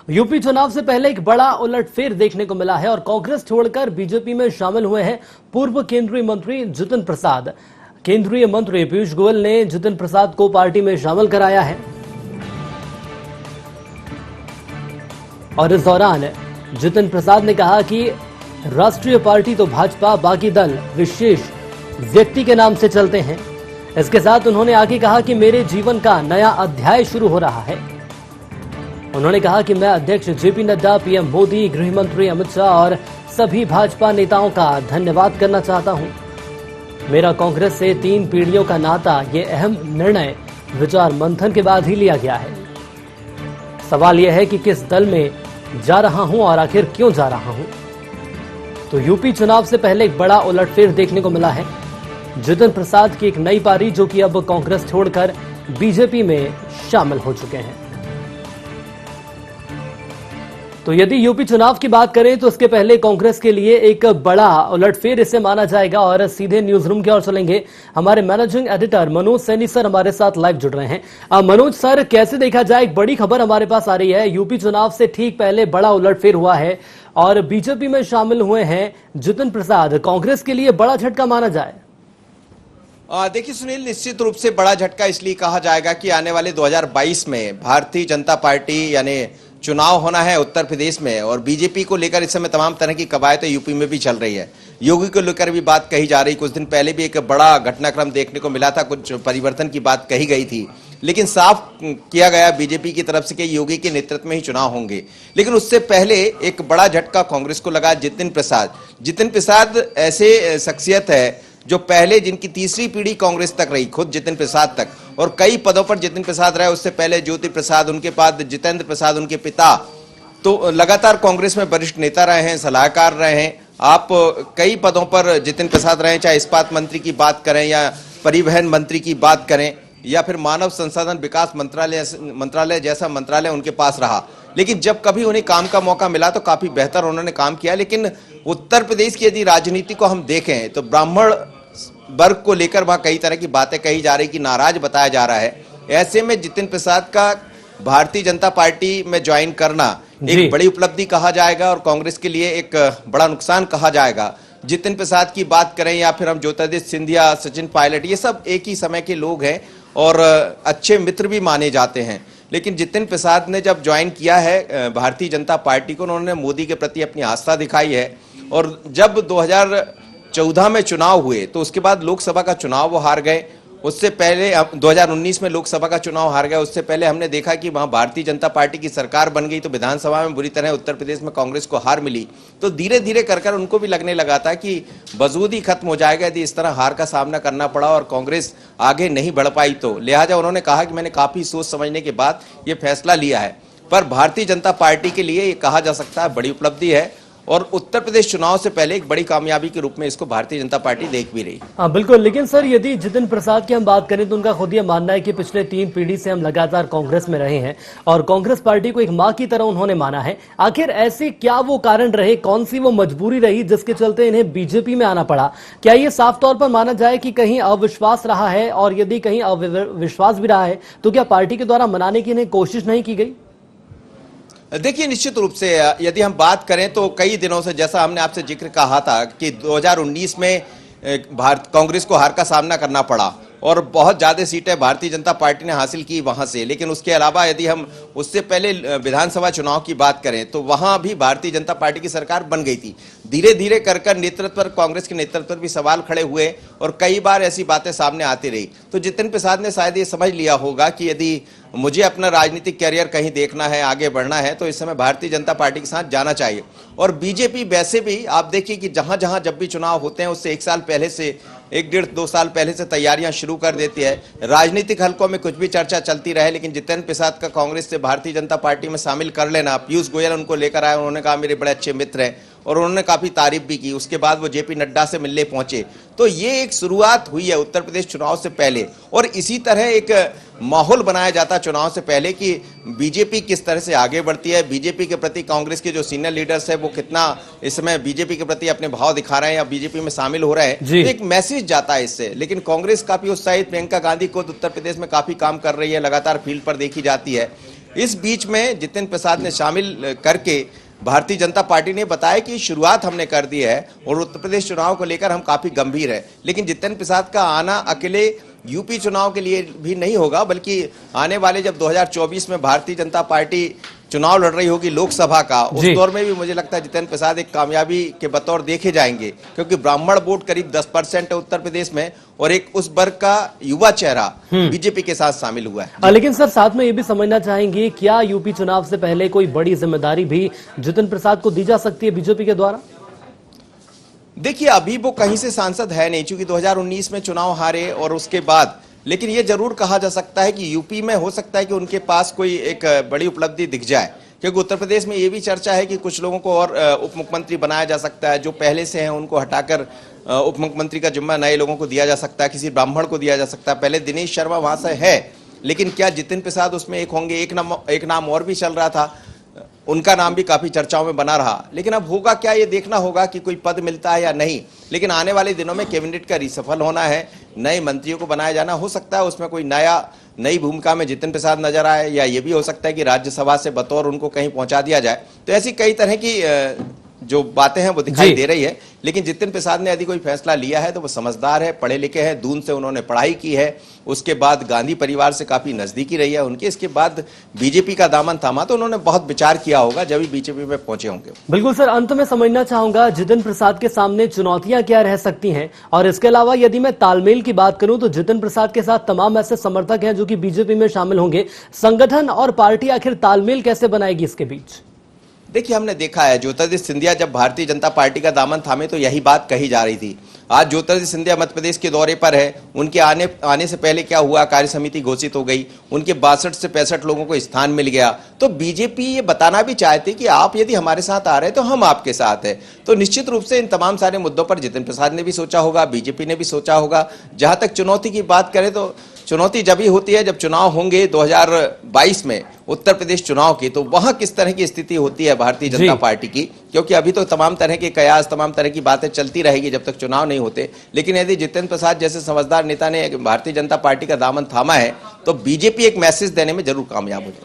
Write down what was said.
UP चुनाव से पहले एक बड़ा उलटफेर देखने को मिला है और कांग्रेस छोड़कर बीजेपी में शामिल हुए हैं पूर्व केंद्रीय मंत्री जितिन प्रसाद। केंद्रीय मंत्री पीयूष गोयल ने जितिन प्रसाद को पार्टी में शामिल कराया है और इस दौरान जितिन प्रसाद ने कहा कि राष्ट्रीय पार्टी तो भाजपा, बाकी दल विशेष व्यक्ति के नाम से चलते हैं। इसके साथ उन्होंने आगे कहा कि मेरे जीवन का नया अध्याय शुरू हो रहा है। उन्होंने कहा कि मैं अध्यक्ष जेपी नड्डा, पीएम मोदी, गृह मंत्री अमित शाह और सभी भाजपा नेताओं का धन्यवाद करना चाहता हूं। मेरा कांग्रेस से 3 पीढ़ियों का नाता, ये अहम निर्णय विचार मंथन के बाद ही लिया गया है। सवाल यह है कि किस दल में जा रहा हूं और आखिर क्यों जा रहा हूं। तो यूपी चुनाव से पहले एक बड़ा उलटफेर देखने को मिला है। जितिन प्रसाद की एक नई पारी, जो कि अब कांग्रेस छोड़कर बीजेपी में शामिल हो चुके हैं। तो यदि यूपी चुनाव की बात करें तो इसके पहले कांग्रेस के लिए एक बड़ा उलटफेर इसे माना जाएगा। और सीधे न्यूज रूम की ओर चलेंगे। हमारे managing editor Manoj Saini sir हमारे साथ लाइव जुड़ रहे हैं। मनोज सर, कैसे देखा जाए, एक बड़ी खबर हमारे पास आ रही है, यूपी चुनाव से ठीक पहले बड़ा उलटफेर हुआ है और बीजेपी में शामिल हुए हैं जितिन प्रसाद। कांग्रेस के लिए बड़ा झटका माना जाए? देखिए सुनील, निश्चित रूप से बड़ा झटका इसलिए कहा जाएगा कि आने वाले 2022 में भारतीय जनता पार्टी यानी चुनाव होना है उत्तर प्रदेश में, और बीजेपी को लेकर इस समय तमाम तरह की कवायद यूपी में भी चल रही है। योगी को लेकर भी बात कही जा रही। कुछ दिन पहले भी एक बड़ा घटनाक्रम देखने को मिला था, कुछ परिवर्तन की बात कही गई थी, लेकिन साफ किया गया बीजेपी की तरफ से कि योगी के नेतृत्व में ही चुनाव होंगे। लेकिन उससे पहले एक बड़ा झटका कांग्रेस को लगा जितिन प्रसाद ऐसे शख्सियत है जो पहले जिनकी तीसरी पीढ़ी कांग्रेस तक रही, खुद जितिन प्रसाद तक, और कई पदों पर जितिन प्रसाद रहे। उससे पहले ज्योति प्रसाद, उनके बाद जितेंद्र प्रसाद उनके पिता, तो लगातार कांग्रेस में वरिष्ठ नेता रहे हैं, सलाहकार रहे हैं। आप कई पदों पर जितिन प्रसाद रहे, चाहे इस्पात मंत्री की बात करें या परिवहन मंत्री की बात करें या फिर मानव संसाधन विकास मंत्रालय जैसा मंत्रालय उनके पास रहा। लेकिन जब कभी उन्हें काम का मौका मिला तो काफी बेहतर उन्होंने काम किया। लेकिन उत्तर प्रदेश की यदि राजनीति को हम देखें तो ब्राह्मण वर्ग को लेकर वहां कई तरह की बातें कही जा रही कि नाराज बताया जा रहा है। ऐसे में जितिन प्रसाद का भारतीय जनता पार्टी में ज्वाइन करना एक बड़ी उपलब्धि कहा जाएगा और कांग्रेस के लिए एक बड़ा नुकसान कहा जाएगा। जितिन प्रसाद की बात करें या फिर हम ज्योतिरादित्य सिंधिया, सचिन पायलट, ये सब एक ही समय के लोग हैं और अच्छे मित्र भी माने जाते हैं। लेकिन जितिन प्रसाद ने जब ज्वाइन किया है भारतीय जनता पार्टी को, उन्होंने मोदी के प्रति अपनी आस्था दिखाई है। और जब 2014 में चुनाव हुए तो उसके बाद लोकसभा का चुनाव वो हार गए। उससे पहले 2019 में लोकसभा का चुनाव हार गए। उससे पहले हमने देखा कि वहां भारतीय जनता पार्टी की सरकार बन गई तो विधानसभा में बुरी तरह उत्तर प्रदेश में कांग्रेस को हार मिली। तो धीरे धीरे कर उनको भी लगने लगा था कि वजूद ही खत्म हो जाएगा यदि इस तरह हार का सामना करना पड़ा और कांग्रेस आगे नहीं बढ़ पाई। तो लिहाजा उन्होंने कहा कि मैंने काफी सोच समझने के बाद ये फैसला लिया है। पर भारतीय जनता पार्टी के लिए ये कहा जा सकता है बड़ी उपलब्धि है और उत्तर प्रदेश चुनाव से पहले एक बड़ी कामयाबी के रूप में इसको भारतीय जनता पार्टी देख भी रही। हाँ बिल्कुल। लेकिन सर, यदि जितिन प्रसाद की हम बात करें तो उनका खुद ये मानना है कि पिछले 3 पीढ़ी से हम लगातार कांग्रेस में रहे हैं और कांग्रेस पार्टी को एक मां की तरह उन्होंने माना है। आखिर ऐसे क्या वो कारण रहे, कौन सी वो मजबूरी रही जिसके चलते इन्हें बीजेपी में आना पड़ा? क्या ये साफ तौर पर माना जाए कि कहीं अविश्वास रहा है, और यदि कहीं अविश्वास भी रहा है तो क्या पार्टी के द्वारा मनाने की इन्हें कोशिश नहीं की गई? देखिए निश्चित रूप से यदि हम बात करें तो कई दिनों से, जैसा हमने आपसे जिक्र कहा था कि 2019 में कांग्रेस को हार का सामना करना पड़ा और बहुत ज्यादा सीटें भारतीय जनता पार्टी ने हासिल की वहां से। लेकिन उसके अलावा यदि हम उससे पहले विधानसभा चुनाव की बात करें तो वहां भी भारतीय जनता पार्टी की सरकार बन गई थी। धीरे धीरे कर नेतृत्व पर, कांग्रेस के नेतृत्व पर भी सवाल खड़े हुए और कई बार ऐसी बातें सामने आती रही। तो जितिन प्रसाद ने शायद ये समझ लिया होगा कि यदि मुझे अपना राजनीतिक कैरियर कहीं देखना है, आगे बढ़ना है, तो इस समय भारतीय जनता पार्टी के साथ जाना चाहिए। और बीजेपी वैसे भी आप देखिए कि जहां जहां जब भी चुनाव होते हैं उससे 1 साल पहले से, 1-1.5-2 साल पहले से तैयारियां शुरू कर देती है। राजनीतिक हलकों में कुछ भी चर्चा चलती रहे, लेकिन जितेंद्र प्रसाद का कांग्रेस से भारतीय जनता पार्टी में शामिल कर लेना, पीयूष गोयल उनको लेकर आए, उन्होंने कहा मेरे बड़े अच्छे मित्र हैं और उन्होंने काफी तारीफ भी की। उसके बाद वो जेपी नड्डा से मिलने पहुंचे। तो ये एक शुरुआत हुई है उत्तर प्रदेश चुनाव से पहले, और इसी तरह एक माहौल बनाया जाता चुनाव से पहले कि बीजेपी किस तरह से आगे बढ़ती है, बीजेपी के प्रति कांग्रेस के जो सीनियर लीडर्स है वो कितना इस समय बीजेपी के प्रति अपने भाव दिखा रहे हैं या बीजेपी में शामिल हो रहे हैं। तो एक मैसेज जाता है इससे। लेकिन कांग्रेस काफी उत्साहित, प्रियंका गांधी खुद उत्तर प्रदेश में काफी काम कर रही है, लगातार फील्ड पर देखी जाती है। इस बीच में जितेंद्र प्रसाद ने शामिल करके भारतीय जनता पार्टी ने बताया कि शुरुआत हमने कर दी है और उत्तर प्रदेश चुनाव को लेकर हम काफी गंभीर है। लेकिन जितेंद्र प्रसाद का आना अकेले यूपी चुनाव के लिए भी नहीं होगा, बल्कि आने वाले जब 2024 में भारतीय जनता पार्टी चुनाव लड़ रही होगी लोकसभा का, उस दौर में भी मुझे लगता है जितेंद्र प्रसाद एक कामयाबी के बतौर देखे जाएंगे, क्योंकि ब्राह्मण वोट करीब 10% है उत्तर प्रदेश में और एक उस वर्ग का युवा चेहरा बीजेपी के साथ शामिल हुआ है। लेकिन सर साथ में ये भी समझना चाहेंगे, क्या यूपी चुनाव से पहले कोई बड़ी जिम्मेदारी भी जितेंद्र प्रसाद को दी जा सकती है बीजेपी के द्वारा? देखिए, अभी वो कहीं से सांसद है नहीं, चूंकि 2019 में चुनाव हारे और उसके बाद, लेकिन ये जरूर कहा जा सकता है कि यूपी में हो सकता है कि उनके पास कोई एक बड़ी उपलब्धि दिख जाए, क्योंकि उत्तर प्रदेश में ये भी चर्चा है कि कुछ लोगों को और उप मुख्यमंत्री बनाया जा सकता है। जो पहले से हैं उनको हटाकर उप मुख्यमंत्री का जिम्मा नए लोगों को दिया जा सकता है, किसी ब्राह्मण को दिया जा सकता है। पहले दिनेश शर्मा वहां से है, लेकिन क्या जितेंद्र प्रसाद उसमें एक होंगे? एक नाम और भी चल रहा था, उनका नाम भी काफी चर्चाओं में बना रहा। लेकिन अब होगा क्या, ये देखना होगा कि कोई पद मिलता है या नहीं। लेकिन आने वाले दिनों में कैबिनेट का रिसफल होना है, नए मंत्रियों को बनाया जाना, हो सकता है उसमें कोई नई भूमिका में जितेंद्र प्रसाद नजर आए, या ये भी हो सकता है कि राज्यसभा से बतौर उनको कहीं पहुंचा दिया जाए। तो ऐसी कई तरह की जो बातें हैं वो दिखाई दे रही है। लेकिन जितेंद्र प्रसाद ने यदि कोई फैसला लिया है तो वो समझदार है, पढ़े लिखे हैं, दून से उन्होंने पढ़ाई की है, उसके बाद गांधी परिवार से काफी नजदीकी रही है उनकी, इसके बाद बीजेपी का दामन थामा तो उन्होंने बहुत विचार किया होगा जब भी बीजेपी में पहुंचे होंगे। बिल्कुल सर, अंत में समझना चाहूंगा जितेंद्र प्रसाद के सामने चुनौतियां क्या रह सकती हैं, और इसके अलावा यदि मैं तालमेल की बात करूं तो जितेंद्र प्रसाद के साथ तमाम ऐसे समर्थक हैं जो कि बीजेपी में शामिल होंगे। संगठन और पार्टी आखिर तालमेल कैसे बनाएगी इसके बीच? देखिए, हमने देखा है ज्योतिरादित्य सिंधिया जब भारतीय जनता पार्टी का दामन थामे तो यही बात कही जा रही थी। आज ज्योतिरादित्य सिंधिया मध्य प्रदेश के दौरे पर है, उनके आने से पहले क्या हुआ, कार्य समिति घोषित हो गई, उनके 62 से 65 लोगों को स्थान मिल गया। तो बीजेपी ये बताना भी चाहती कि आप यदि हमारे साथ आ रहे हैं तो हम आपके साथ हैं। तो निश्चित रूप से इन तमाम सारे मुद्दों पर जितेंद्र प्रसाद ने भी सोचा होगा, बीजेपी ने भी सोचा होगा। जहां तक चुनौती की बात करें तो चुनौती जब ही होती है जब चुनाव होंगे 2022 में उत्तर प्रदेश चुनाव की, तो वहां किस तरह की स्थिति होती है भारतीय जनता पार्टी की, क्योंकि अभी तो तमाम तरह के कयास, तमाम तरह की बातें चलती रहेगी जब तक चुनाव नहीं होते। लेकिन यदि जितेंद्र प्रसाद जैसे समझदार नेता ने भारतीय जनता पार्टी का दामन थामा है तो बीजेपी एक मैसेज देने में जरूर कामयाब हो जाए।